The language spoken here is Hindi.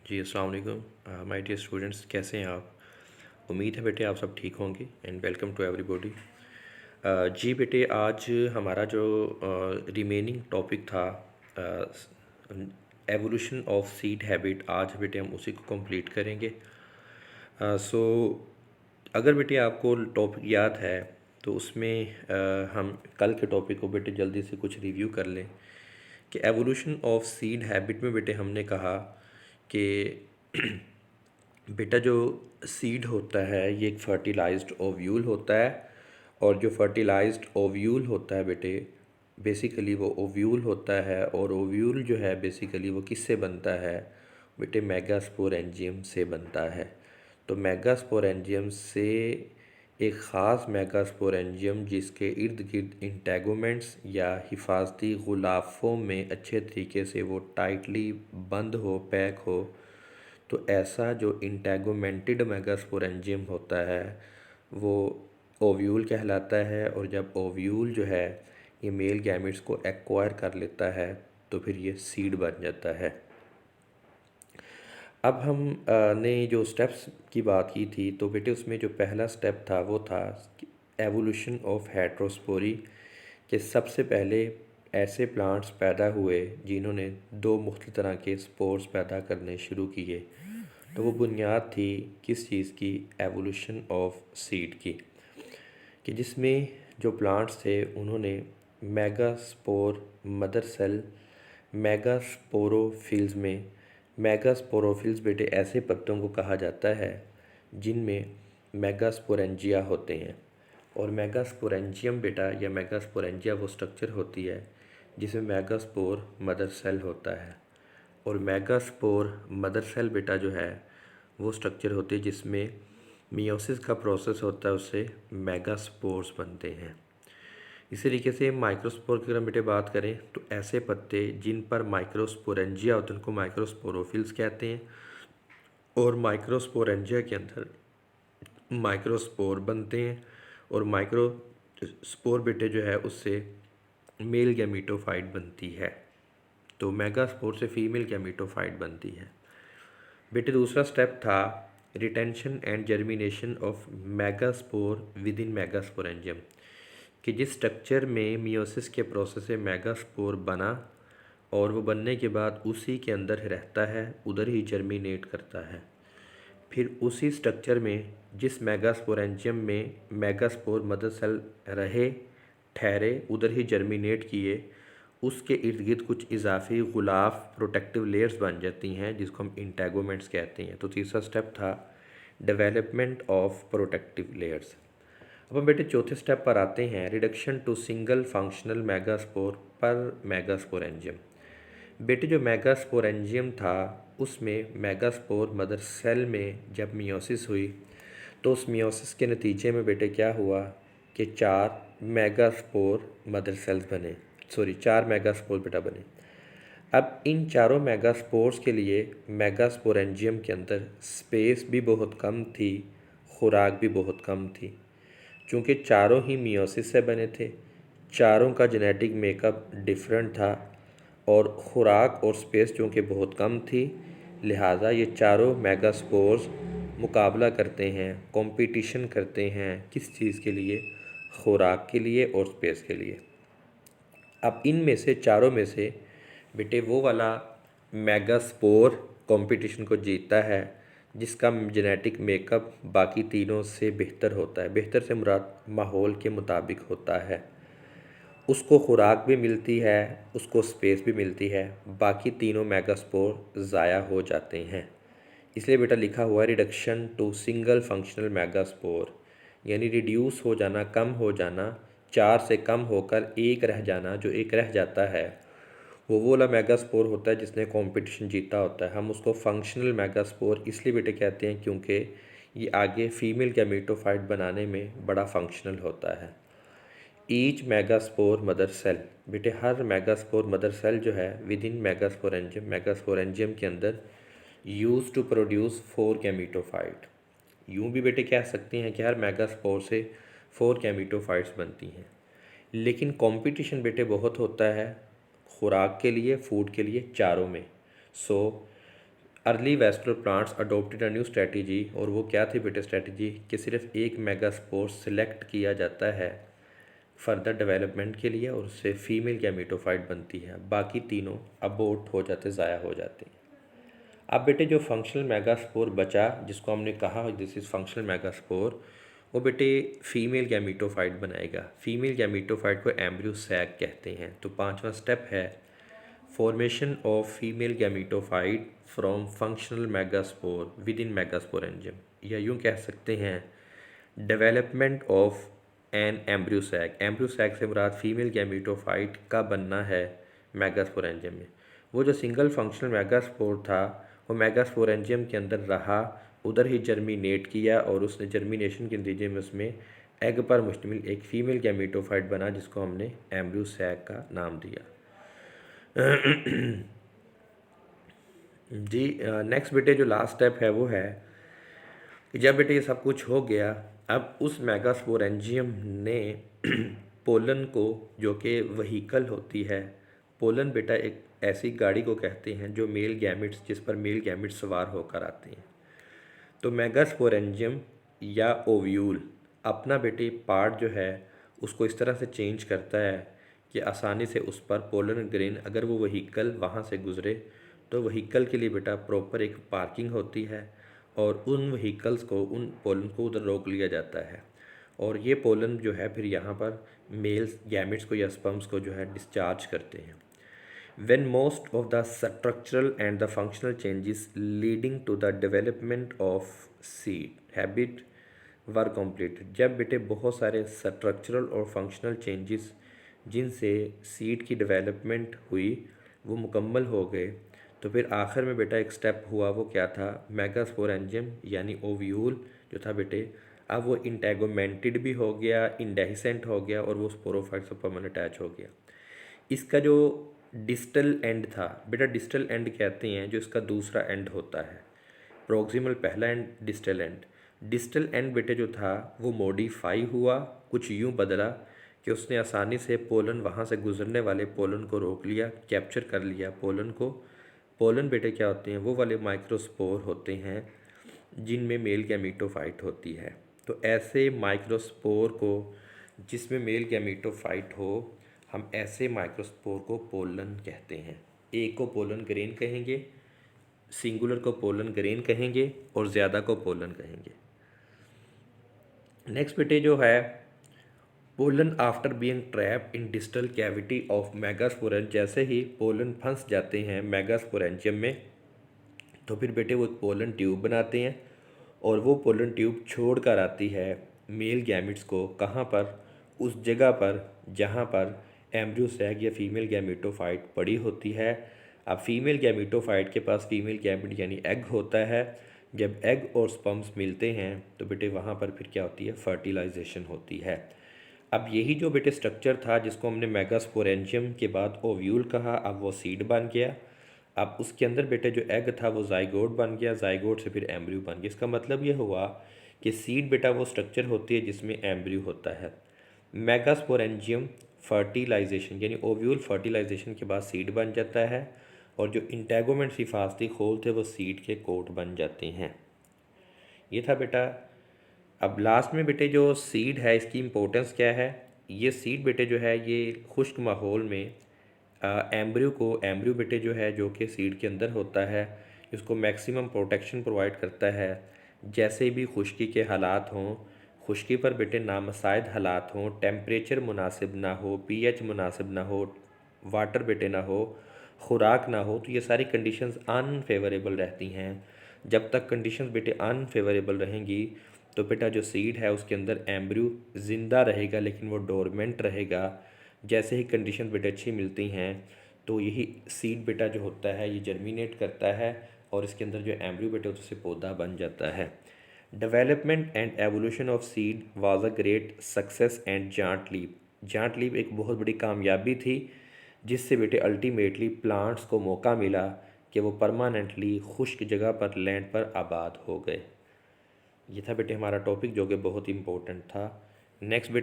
जी अस्सलाम वालेकुम माय डियर स्टूडेंट्स, कैसे हैं आप। उम्मीद है बेटे आप सब ठीक होंगे एंड वेलकम टू एवरीबॉडी। जी बेटे, आज हमारा जो रिमेनिंग टॉपिक था एवोल्यूशन ऑफ सीड हैबिट, आज बेटे हम उसी को कंप्लीट करेंगे। सो अगर बेटे आपको टॉपिक याद है तो उसमें हम कल के टॉपिक को बेटे जल्दी से कुछ रिव्यू कर लें कि एवोल्यूशन ऑफ सीड हैबिट में बेटे हमने कहा कि बेटा जो सीड होता है ये एक फर्टिलाइज्ड ओव्यूल होता है। और जो फर्टिलाइज्ड ओव्यूल होता है बेटे, बेसिकली वो ओव्यूल होता है, और ओव्यूल जो है बेसिकली वो किससे बनता है बेटे, मेगास्पोरेंजियम से बनता है। तो मेगास्पोरेंजियम से एक ख़ास मेगास्पोरेंजियम जिसके इर्द गिर्द इंटेगोमेंट्स या हिफाजती गुलाफों में अच्छे तरीके से वो टाइटली बंद हो, पैक हो, तो ऐसा जो इंटेगोमेंटेड मेगास्पोरेंजियम होता है वो ओव्यूल कहलाता है। और जब ओव्यूल जो है ये मेल गैमेट्स को एक्वायर कर लेता है तो फिर ये सीड बन जाता है। अब हम ने जो स्टेप्स की बात की थी तो बेटे उसमें जो पहला स्टेप था वो था एवोल्यूशन ऑफ हेट्रोस्पोरी, कि सबसे पहले ऐसे प्लांट्स पैदा हुए जिन्होंने दो मुख्तलिफ तरह के स्पोर्स पैदा करने शुरू किए। तो वो बुनियाद थी किस चीज़ की, एवोल्यूशन ऑफ सीड की, कि जिसमें जो प्लांट्स थे उन्होंने मेगास्पोर मदर सेल, मेगास्पोरोफिल्स में, मेगास्पोरोफिल्स बेटे ऐसे पत्तों को कहा जाता है जिनमें मेगास्पोरेंजिया होते हैं। और मेगास्पोरेंजियम बेटा या मेगास्पोरेंजिया वो स्ट्रक्चर होती है जिसमें मेगास्पोर मदर सेल होता है। और मेगास्पोर मदर सेल बेटा जो है वो स्ट्रक्चर होती है जिसमें मियोसिस का प्रोसेस होता है, उससे मेगास्पोर्स बनते हैं। इसी तरीके से माइक्रोस्पोर की अगर बेटे बात करें तो ऐसे पत्ते जिन पर माइक्रोस्पोरेंजिया होते हैं उनको माइक्रोस्पोरोफिल्स कहते हैं। और माइक्रोस्पोरेंजिया के अंदर माइक्रोस्पोर बनते हैं, और माइक्रोस्पोर बेटे जो है उससे मेल गैमीटोफाइट बनती है। तो मेगास्पोर से फीमेल गैमीटोफाइट बनती है। बेटे दूसरा स्टेप था retention and germination of megaspore within megasporangium, कि जिस स्ट्रक्चर में मियोसिस के प्रोसेस से मेगास्पोर बना और वो बनने के बाद उसी के अंदर रहता है, उधर ही जर्मिनेट करता है। फिर उसी स्ट्रक्चर में जिस मेगास्पोरेंजियम में मेगास्पोर मदर सेल रहे, ठहरे, उधर ही जर्मिनेट किए, उसके इर्द गिर्द कुछ इजाफी गुलाफ प्रोटेक्टिव लेयर्स बन जाती हैं जिसको हम इंटेगोमेंट्स कहते हैं। तो तीसरा स्टेप था डेवलपमेंट ऑफ प्रोटेक्टिव लेयर्स। अब हम बेटे चौथे स्टेप पर आते हैं, reduction to single functional megaspore पर मेगास्पोरेंजियम। बेटे जो मेगास्पोरेंजियम था उसमें मेगास्पोर मदर सेल में जब मियोसिस हुई तो उस मियोसिस के नतीजे में बेटे क्या हुआ कि चार मेगास्पोर मदर सेल्स बने, सॉरी 4 मेगास्पोर बेटा बने। अब इन चारों मेगास्पोर्स के लिए मेगास्पोरेंजियम के अंदर स्पेस भी बहुत कम थी, खुराक भी बहुत कम थी। चूँकि चारों ही मियोसिस से बने थे, चारों का जेनेटिक मेकअप डिफरेंट था, और खुराक और स्पेस चूँकि बहुत कम थी, लिहाजा ये चारों मेगास्पोर्स मुकाबला करते हैं, कंपटीशन करते हैं किस चीज़ के लिए, खुराक के लिए और स्पेस के लिए। अब इनमें से चारों में से बेटे वो वाला मेगास्पोर कंपटीशन को जीतता है जिसका जेनेटिक मेकअप बाकी तीनों से बेहतर होता है। बेहतर से मुराद माहौल के मुताबिक होता है, उसको खुराक भी मिलती है, उसको स्पेस भी मिलती है, बाकी तीनों मेगास्पोर ज़ाया हो जाते हैं। इसलिए बेटा लिखा हुआ है reduction to single functional megaspore, यानी रिड्यूस हो जाना, कम हो जाना, 4 से कम होकर एक रह जाना। जो एक रह जाता है वो वाला मेगास्पोर होता है जिसने कंपटीशन जीता होता है। हम उसको फंक्शनल मेगास्पोर इसलिए बेटे कहते हैं क्योंकि ये आगे फीमेल गैमेटोफाइट बनाने में बड़ा फंक्शनल होता है। ईच मेगास्पोर मदर सेल, बेटे हर मेगास्पोर मदर सेल जो है विद इन मेगास्पोरेंजियम, मेगास्पोरेंजियम के अंदर यूज टू प्रोड्यूस 4 गैमेटोफाइट। यूँ भी बेटे कह सकते हैं कि हर मेगास्पोर से 4 गैमेटोफाइट्स बनती हैं। लेकिन कंपटीशन बेटे बहुत होता है खुराक के लिए, फूड के लिए, चारों में। So early vascular plants adopted a new strategy, और वो क्या थी बेटे स्ट्रेटजी कि सिर्फ एक मेगास्पोर सिलेक्ट किया जाता है फर्दर डेवलपमेंट के लिए और उससे फीमेल गैमेटोफाइट बनती है, बाकी तीनों अबोर्ट हो जाते, ज़ाया हो जाते हैं। अब बेटे जो फंक्शनल मेगास्पोर बचा जिसको हमने कहा दिस इज़ फंक्शनल मेगास्पोर, वो बेटे फीमेल गैमेटोफाइट बनाएगा। फीमेल गैमेटोफाइट को एम्ब्रियो सैक कहते हैं। तो पांचवा स्टेप है formation of female gametophyte from functional megaspore within megasporangium, या यूँ कह सकते हैं development of an embryo sac. Embryo sac से मुराद फीमेल गैमेटोफाइट का बनना है मेगास्पोरेंजियम में। वो जो सिंगल फंक्शनल मेगास्पोर था वो मेगास्पोरेंजियम के अंदर रहा, उधर ही जर्मिनेट किया और उसने जर्मिनेशन के नतीजे में उसमें एग पर मुश्तमिल एक फ़ीमेल गैमेटोफाइट बना जिसको हमने एम्ब्रियो सैक का नाम दिया। जी नेक्स्ट बेटे जो लास्ट स्टेप है वो है कि जब बेटे ये सब कुछ हो गया, अब उस मेगास्पोरेंजियम ने पोलन को, जो कि वहीकल होती है, पोलन बेटा एक ऐसी गाड़ी को कहते हैं जो मेल गैमेट्स, जिस पर मेल गैमेट्स सवार होकर आते हैं। तो मेगास्पोरेंजियम या ओव्यूल अपना बेटे पार्ट जो है उसको इस तरह से चेंज करता है कि आसानी से उस पर पोलन ग्रेन, अगर वो वहीकल वहाँ से गुज़रे तो वहीकल के लिए बेटा प्रॉपर एक पार्किंग होती है और उन वहीकल्स को, उन पोलन को उधर रोक लिया जाता है और ये पोलन जो है फिर यहाँ पर मेल्स गैमेट्स को या स्पर्म्स को जो है डिस्चार्ज करते हैं। When most of the structural and the functional changes leading to the development of seed habit were completed, जब बेटे बहुत सारे स्ट्रक्चरल और फंक्शनल चेंजेस जिनसे सीड की डेवलपमेंट हुई वो मुकम्मल हो गए, तो फिर आखिर में बेटा एक स्टेप हुआ, वो क्या था, मेगास्पोरेंजियम यानी ओव्यूल जो था बेटे, अब वो इंटेगोमेंटेड भी हो गया, इंडेहिसेंट हो गया और वो स्पोरोफाइट से परमानेंट अटैच हो गया। इसका जो डिस्टल एंड था बेटा, डिस्टल एंड कहते हैं जो इसका दूसरा एंड होता है, प्रोक्सिमल पहला and, distal end. Distal end बेटे जो था वो मॉडिफाई हुआ, कुछ यूँ बदला कि उसने आसानी से पोलन, वहाँ से गुजरने वाले पोलन को रोक लिया, कैप्चर कर लिया पोलन को। पोलन बेटे क्या होते हैं, वो वाले माइक्रोस्पोर होते हैं जिनमें मेल गैमेटोफाइट होती है। तो ऐसे माइक्रोस्पोर को जिसमें मेल गैमेटोफाइट हो, हम ऐसे माइक्रोस्पोर को पोलन कहते हैं। एक को पोलन ग्रेन कहेंगे, सिंगुलर को पोलन ग्रेन कहेंगे और ज़्यादा को पोलन कहेंगे। नेक्स्ट बेटे जो है pollen after being trap in distal cavity of megasporangium, जैसे ही पोलन फंस जाते हैं मेगास्पोरेंजियम में तो फिर बेटे वो एक पोलन ट्यूब बनाते हैं और वो पोलन ट्यूब छोड़ कर आती है मेल गैमेट्स को, कहाँ पर, उस जगह पर जहाँ पर एम्ब्रियो सैक या फीमेल गैमेटोफाइट पड़ी होती है। अब फीमेल गैमेटोफाइट के पास फीमेल गैमेट यानी एग होता है, जब एग और स्पर्म्स मिलते हैं तो बेटे वहाँ पर फिर क्या होती है, फर्टिलाइजेशन होती है। अब यही जो बेटे स्ट्रक्चर था जिसको हमने मेगास्पोरेंजियम के बाद ओव्यूल कहा, अब वो सीड बन गया। अब उसके अंदर बेटे जो एग था वो जाइगोट बन गया, जाइगोट से फिर एम्ब्रियो बन गया। इसका मतलब ये हुआ कि सीड बेटा वो स्ट्रक्चर होती है जिसमें एम्ब्रियो होता है। मेगास्पोरेंजियम फर्टिलाइजेशन यानी ओव्यूल फर्टिलाइजेशन के बाद सीड बन जाता है और जो इंटेगोमेंट्स हिफाजती खोल थे वो सीड के कोट बन जाते हैं। ये था बेटा। अब लास्ट में बेटे जो सीड है इसकी इम्पोर्टेंस क्या है, ये सीड बेटे जो है ये खुश्क माहौल में एम्ब्रियो बेटे जो है जो कि सीड के अंदर होता है, इसको मैक्सिमम प्रोटेक्शन प्रोवाइड करता है। जैसे भी खुश्की के हालात हों, खुश्की पर बेटे नामसाइद हालात हों, टेम्परेचर मुनासिब ना हो, पीएच मुनासिब ना हो, वाटर बेटे ना हो, खुराक ना हो, तो ये सारी कंडीशंस अनफेवरेबल रहती हैं। जब तक कंडीशंस बेटे अनफेवरेबल रहेंगी तो बेटा जो सीड है उसके अंदर एम्ब्रियो ज़िंदा रहेगा लेकिन वो डोरमेंट रहेगा। जैसे ही कंडीशन बेटे अच्छी मिलती हैं तो यही सीड बेटा जो होता है ये जर्मिनेट करता है और इसके अंदर जो एम्ब्रियो बेटे उससे पौधा बन जाता है। Development and evolution of seed was a great success and giant leap. Giant leap एक बहुत बड़ी कामयाबी थी जिससे बेटे अल्टीमेटली प्लांट्स को मौका मिला कि वो परमानेंटली खुश्क जगह पर, लैंड पर आबाद हो गए। ये था बेटे हमारा टॉपिक जो कि बहुत इंपॉर्टेंट था। नेक्स्ट बेटे